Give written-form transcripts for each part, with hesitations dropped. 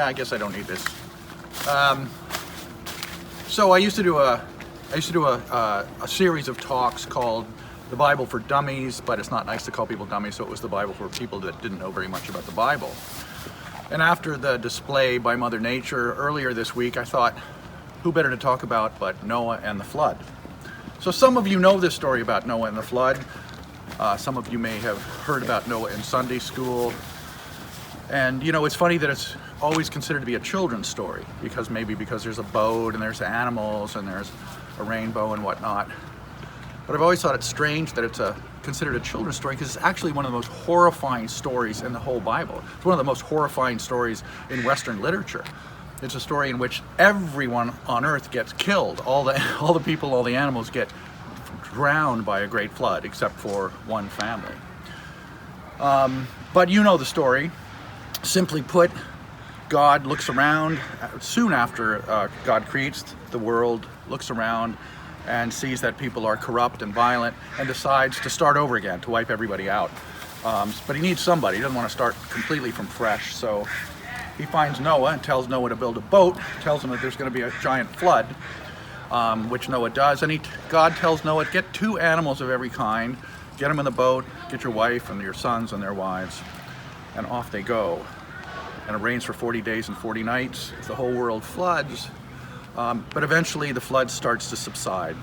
I guess I don't need this. So I used to do a series of talks called The Bible for Dummies, but it's not nice to call people dummies, so it was the Bible for people that didn't know very much about the Bible. And after the display by Mother Nature earlier this week, I thought, who better to talk about but Noah and the flood? So some of you know this story about Noah and the flood. Some of you may have heard about Noah in Sunday school. And you know, it's funny that it's always considered to be a children's story because there's a boat and there's animals and there's a rainbow and whatnot. But I've always thought it's strange that it's considered a children's story because it's actually one of the most horrifying stories in the whole Bible. It's one of the most horrifying stories in Western literature. It's a story in which everyone on earth gets killed. All the people, all the animals get drowned by a great flood except for one family. But you know the story. Simply put, God looks around soon after God creates the world, looks around and sees that people are corrupt and violent and decides to start over again, to wipe everybody out. But he needs somebody. He doesn't want to start completely from fresh. So he finds Noah and tells Noah to build a boat, tells him that there's going to be a giant flood, which Noah does. And God tells Noah, get 2 animals of every kind, get them in the boat, get your wife and your sons and their wives, and off they go. And it rains for 40 days and 40 nights. The whole world floods. But eventually the flood starts to subside.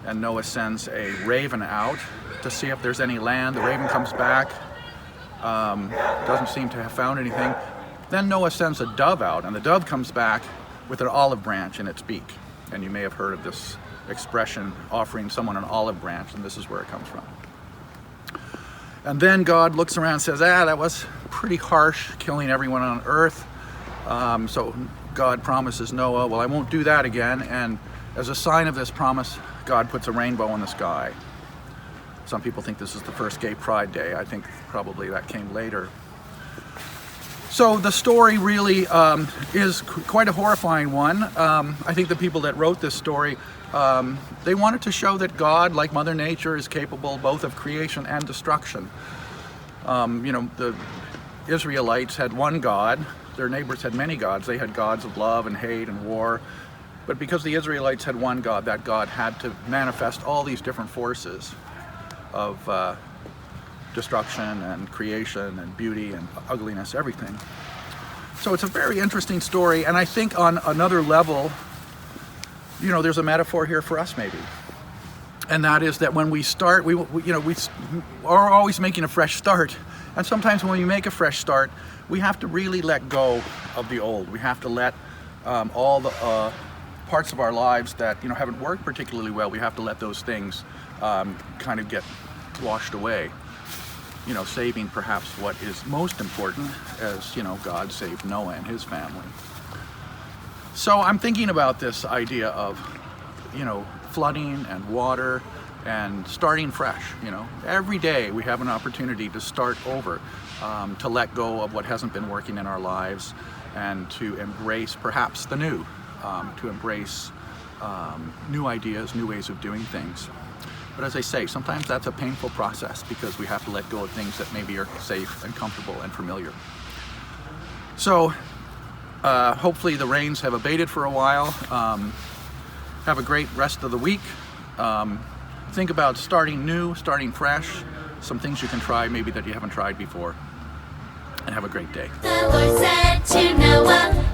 And Noah sends a raven out to see if there's any land. The raven comes back, doesn't seem to have found anything. Then Noah sends a dove out, and the dove comes back with an olive branch in its beak. And you may have heard of this expression, offering someone an olive branch, and this is where it comes from. And then God looks around and says, that was pretty harsh, killing everyone on earth. So God promises Noah, well, I won't do that again. And as a sign of this promise, God puts a rainbow in the sky. Some people think this is the first Gay Pride Day. I think probably that came later. So the story really is quite a horrifying one. I think the people that wrote this story, they wanted to show that God, like Mother Nature, is capable both of creation and destruction. The Israelites had one God. Their neighbors had many gods. They had gods of love and hate and war. But because the Israelites had one God, that God had to manifest all these different forces of destruction and creation and beauty and ugliness, everything. So it's a very interesting story, and I think on another level, there's a metaphor here for us maybe. And that is that when we start, we are always making a fresh start. And sometimes when we make a fresh start, we have to really let go of the old. We have to let all the parts of our lives that haven't worked particularly well, we have to let those things kind of get washed away. Saving perhaps what is most important, as God saved Noah and his family. So I'm thinking about this idea of flooding and water and starting fresh. Every day we have an opportunity to start over, to let go of what hasn't been working in our lives and to embrace perhaps the new, to embrace new ideas, new ways of doing things. But as I say, sometimes that's a painful process because we have to let go of things that maybe are safe and comfortable and familiar. So hopefully the rains have abated for a while. Have a great rest of the week. Think about starting new, starting fresh, some things you can try maybe that you haven't tried before. And have a great day. The Lord said to Noah,